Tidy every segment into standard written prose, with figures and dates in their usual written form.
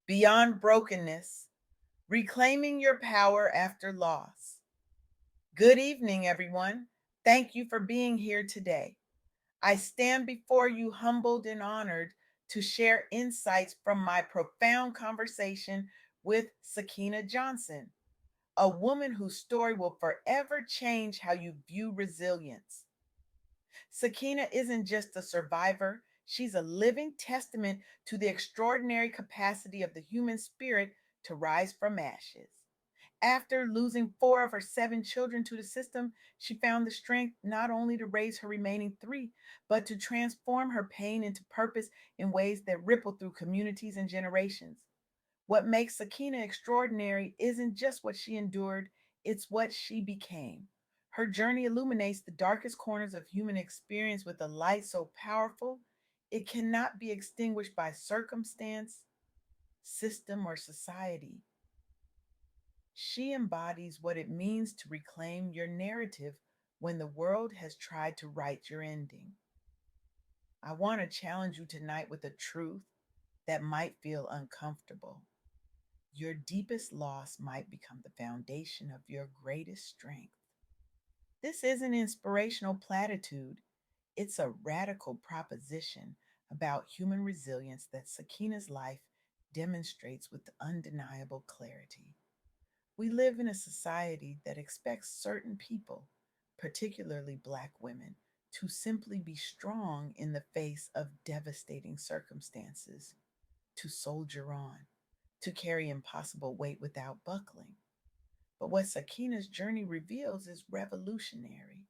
Beyond Brokenness, Reclaiming Your Power After Loss. Good evening, everyone. Thank you for being here today. I stand before you humbled and honored to share insights from my profound conversation with Sakeenah Johnson, a woman whose story will forever change how you view resilience. Sakeenah isn't just a survivor, she's a living testament to the extraordinary capacity of the human spirit to rise from ashes. After losing four of her seven children to the system, she found the strength not only to raise her remaining three, but to transform her pain into purpose in ways that ripple through communities and generations. What makes Sakina extraordinary isn't just what she endured, it's what she became. Her journey illuminates the darkest corners of human experience with a light so powerful it cannot be extinguished by circumstance, system, or society. She embodies what it means to reclaim your narrative when the world has tried to write your ending. I want to challenge you tonight with a truth that might feel uncomfortable. Your deepest loss might become the foundation of your greatest strength. This isn't inspirational platitude, it's a radical proposition about human resilience that Sakina's life demonstrates with undeniable clarity. We live in a society that expects certain people, particularly Black women, to simply be strong in the face of devastating circumstances, to soldier on, to carry impossible weight without buckling. But what Sakina's journey reveals is revolutionary.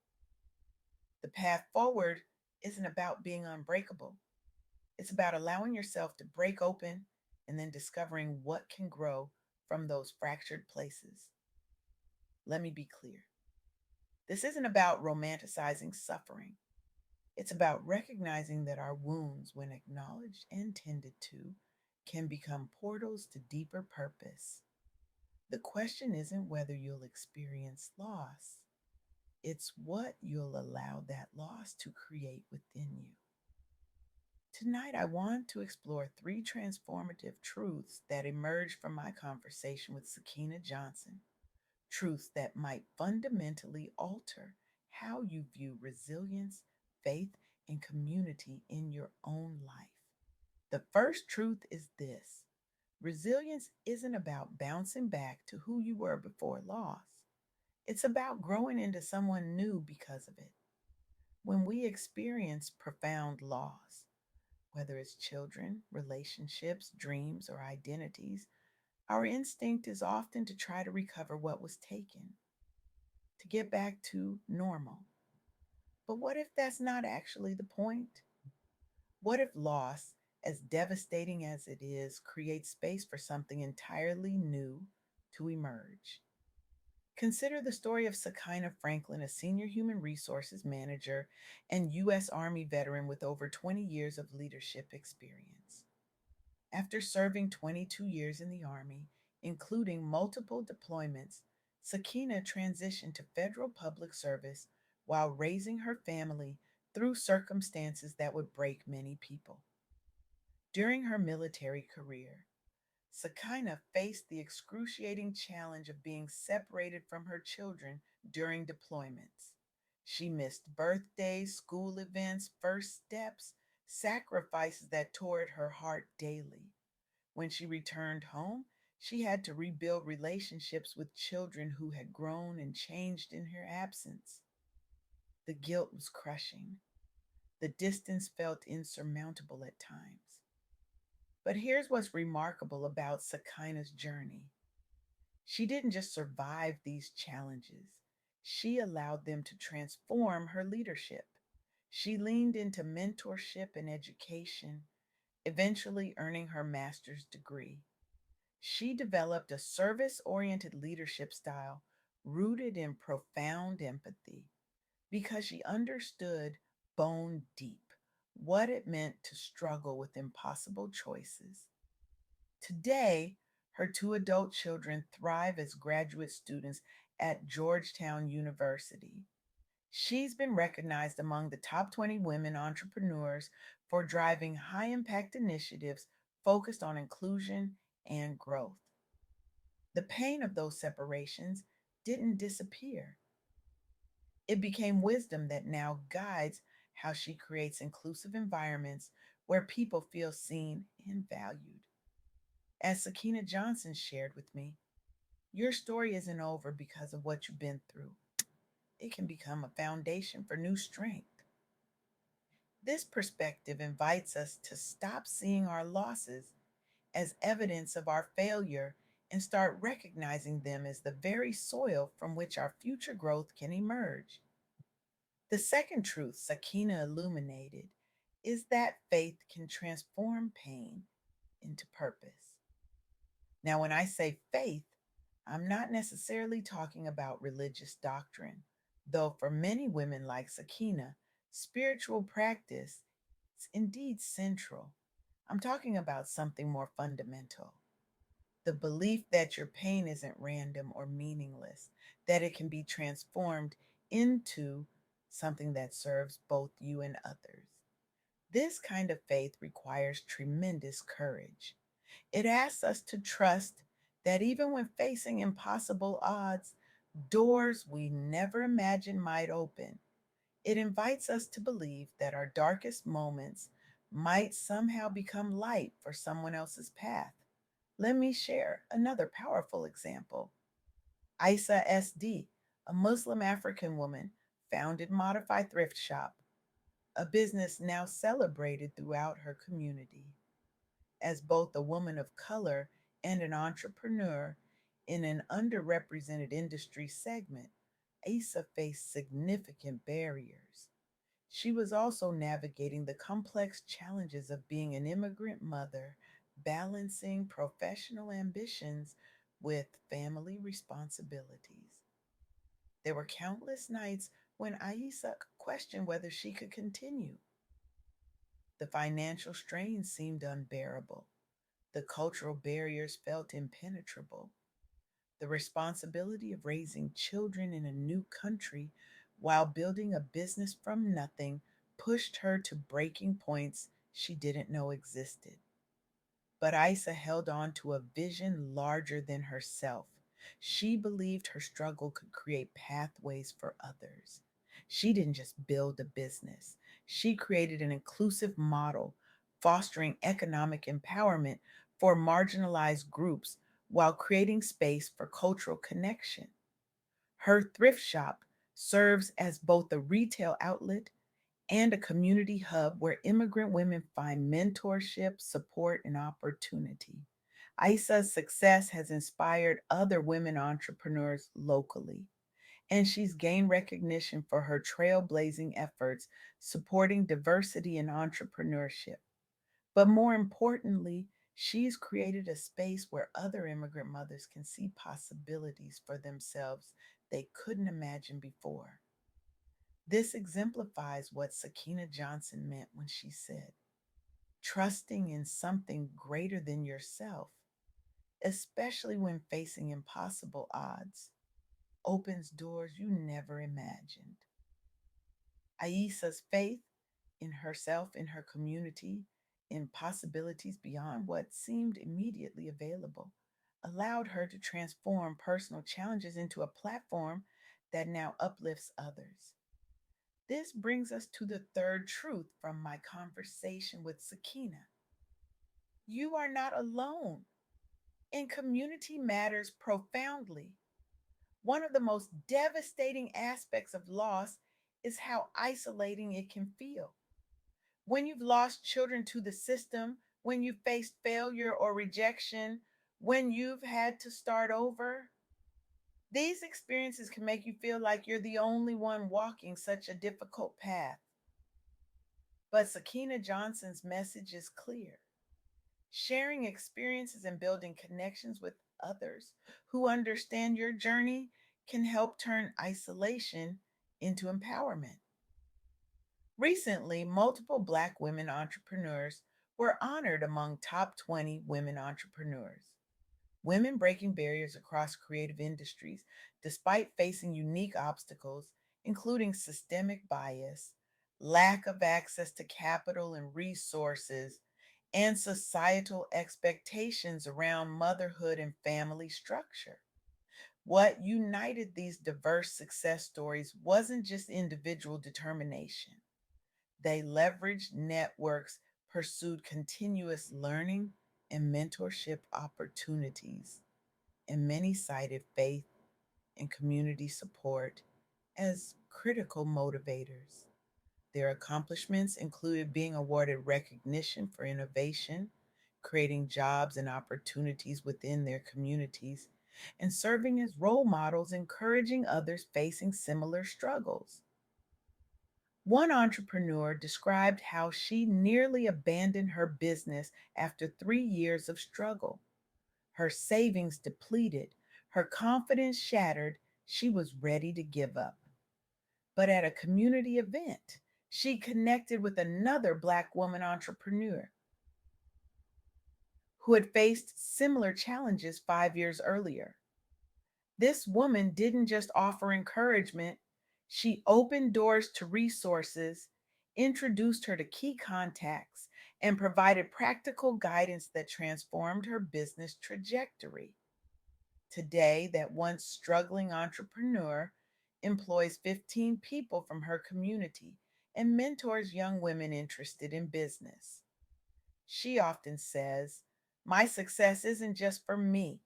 The path forward isn't about being unbreakable, it's about allowing yourself to break open and then discovering what can grow from those fractured places. Let me be clear. This isn't about romanticizing suffering. It's about recognizing that our wounds, when acknowledged and tended to, can become portals to deeper purpose. The question isn't whether you'll experience loss, it's what you'll allow that loss to create within you. Tonight, I want to explore three transformative truths that emerged from my conversation with Sakeenah Johnson, truths that might fundamentally alter how you view resilience, faith, and community in your own life. The first truth is this: resilience isn't about bouncing back to who you were before loss, it's about growing into someone new because of it. When we experience profound loss, whether it's children, relationships, dreams, or identities, our instinct is often to try to recover what was taken, to get back to normal. But what if that's not actually the point? What if loss, as devastating as it is, creates space for something entirely new to emerge? Consider the story of Sakina Franklin, a senior human resources manager and U.S. Army veteran with over 20 years of leadership experience. After serving 22 years in the Army, including multiple deployments, Sakina transitioned to federal public service while raising her family through circumstances that would break many people. During her military career, Sakina faced the excruciating challenge of being separated from her children during deployments. She missed birthdays, school events, first steps, sacrifices that tore at her heart daily. When she returned home, she had to rebuild relationships with children who had grown and changed in her absence. The guilt was crushing. The distance felt insurmountable at times. But here's what's remarkable about Sakina's journey: she didn't just survive these challenges, she allowed them to transform her leadership. She leaned into mentorship and education, eventually earning her master's degree. She developed a service oriented leadership style rooted in profound empathy because she understood bone deep what it meant to struggle with impossible choices. Today, her two adult children thrive as graduate students at Georgetown University. She's been recognized among the top 20 women entrepreneurs for driving high impact initiatives focused on inclusion and growth. The pain of those separations didn't disappear. It became wisdom that now guides how she creates inclusive environments where people feel seen and valued. As Sakeenah Johnson shared with me, your story isn't over because of what you've been through. It can become a foundation for new strength. This perspective invites us to stop seeing our losses as evidence of our failure and start recognizing them as the very soil from which our future growth can emerge. The second truth Sakina illuminated is that faith can transform pain into purpose. Now, when I say faith, I'm not necessarily talking about religious doctrine, though for many women like Sakina, spiritual practice is indeed central. I'm talking about something more fundamental, the belief that your pain isn't random or meaningless, that it can be transformed into something that serves both you and others. This kind of faith requires tremendous courage. It asks us to trust that even when facing impossible odds, doors we never imagined might open. It invites us to believe that our darkest moments might somehow become light for someone else's path. Let me share another powerful example. Isa SD, a Muslim African woman, founded Modify Thrift Shop, a business now celebrated throughout her community. As both a woman of color and an entrepreneur in an underrepresented industry segment, Asa faced significant barriers. She was also navigating the complex challenges of being an immigrant mother, balancing professional ambitions with family responsibilities. There were countless nights when Aisa questioned whether she could continue. The financial strain seemed unbearable. The cultural barriers felt impenetrable. The responsibility of raising children in a new country while building a business from nothing pushed her to breaking points she didn't know existed. But Isa held on to a vision larger than herself. She believed her struggle could create pathways for others. She didn't just build a business, she created an inclusive model, fostering economic empowerment for marginalized groups while creating space for cultural connection. Her thrift shop serves as both a retail outlet and a community hub where immigrant women find mentorship, support, and opportunity. Isa's success has inspired other women entrepreneurs locally, and she's gained recognition for her trailblazing efforts supporting diversity in entrepreneurship. But more importantly, she's created a space where other immigrant mothers can see possibilities for themselves they couldn't imagine before. This exemplifies what Sakeenah Johnson meant when she said, trusting in something greater than yourself, especially when facing impossible odds, opens doors you never imagined. Aisa's faith in herself, in her community, in possibilities beyond what seemed immediately available, allowed her to transform personal challenges into a platform that now uplifts others. This brings us to the third truth from my conversation with Sakina. You are not alone, and community matters profoundly. One of the most devastating aspects of loss is how isolating it can feel. When you've lost children to the system, when you've faced failure or rejection, when you've had to start over, these experiences can make you feel like you're the only one walking such a difficult path. But Sakina Johnson's message is clear. Sharing experiences and building connections with others who understand your journey can help turn isolation into empowerment. Recently, multiple Black women entrepreneurs were honored among top 20 women entrepreneurs. Women breaking barriers across creative industries despite facing unique obstacles, including systemic bias, lack of access to capital and resources, and societal expectations around motherhood and family structure. What united these diverse success stories wasn't just individual determination. They leveraged networks, pursued continuous learning and mentorship opportunities, and many cited faith and community support as critical motivators. Their accomplishments included being awarded recognition for innovation, creating jobs and opportunities within their communities, and serving as role models, encouraging others facing similar struggles. One entrepreneur described how she nearly abandoned her business after 3 years of struggle. Her savings depleted, her confidence shattered, she was ready to give up. But at a community event, she connected with another Black woman entrepreneur who had faced similar challenges 5 years earlier. This woman didn't just offer encouragement, she opened doors to resources, introduced her to key contacts, and provided practical guidance that transformed her business trajectory. Today, that once struggling entrepreneur employs 15 people from her community and mentors young women interested in business. She often says, "My success isn't just for me,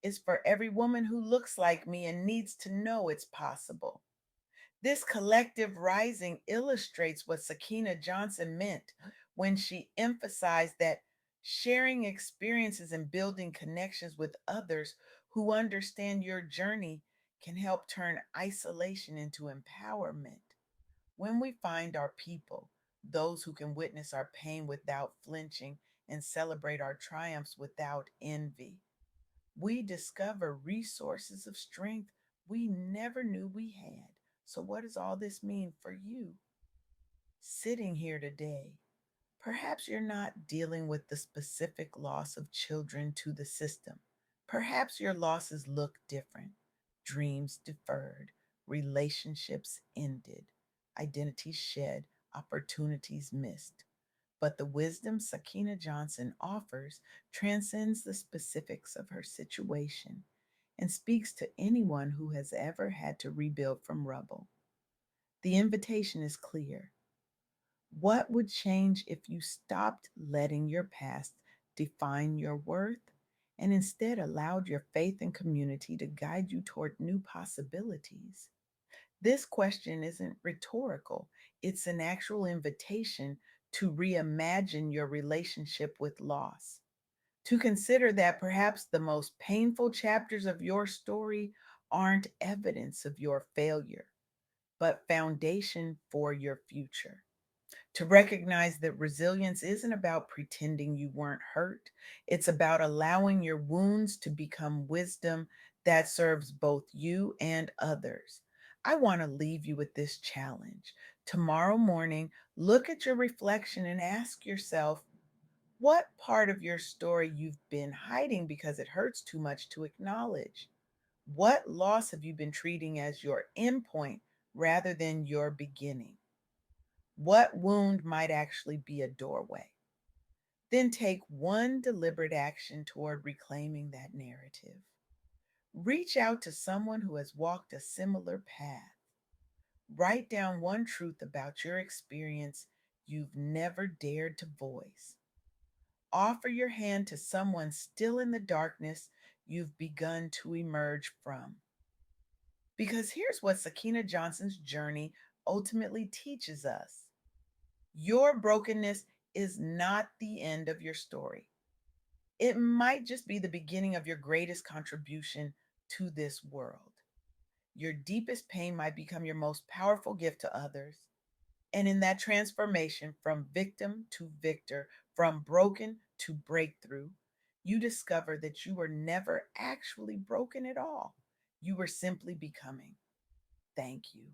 it's for every woman who looks like me and needs to know it's possible." This collective rising illustrates what Sakeenah Johnson meant when she emphasized that sharing experiences and building connections with others who understand your journey can help turn isolation into empowerment. When we find our people, those who can witness our pain without flinching and celebrate our triumphs without envy, we discover resources of strength we never knew we had. So, what does all this mean for you? Sitting here today, perhaps you're not dealing with the specific loss of children to the system. Perhaps your losses look different: dreams deferred, relationships ended, identities shed, opportunities missed. But the wisdom Sakeenah Johnson offers transcends the specifics of her situation and speaks to anyone who has ever had to rebuild from rubble. The invitation is clear. What would change if you stopped letting your past define your worth and instead allowed your faith and community to guide you toward new possibilities? This question isn't rhetorical, it's an actual invitation to reimagine your relationship with loss, to consider that perhaps the most painful chapters of your story aren't evidence of your failure, but foundation for your future. To recognize that resilience isn't about pretending you weren't hurt, it's about allowing your wounds to become wisdom that serves both you and others. I want to leave you with this challenge. Tomorrow morning, look at your reflection and ask yourself, what part of your story you've been hiding because it hurts too much to acknowledge? What loss have you been treating as your endpoint rather than your beginning? What wound might actually be a doorway? Then take one deliberate action toward reclaiming that narrative. Reach out to someone who has walked a similar path. Write down one truth about your experience you've never dared to voice. Offer your hand to someone still in the darkness you've begun to emerge from. Because here's what Sakeenah Johnson's journey ultimately teaches us: your brokenness is not the end of your story. It might just be the beginning of your greatest contribution to this world. Your deepest pain might become your most powerful gift to others. And in that transformation from victim to victor, from broken to breakthrough, you discover that you were never actually broken at all. You were simply becoming. Thank you.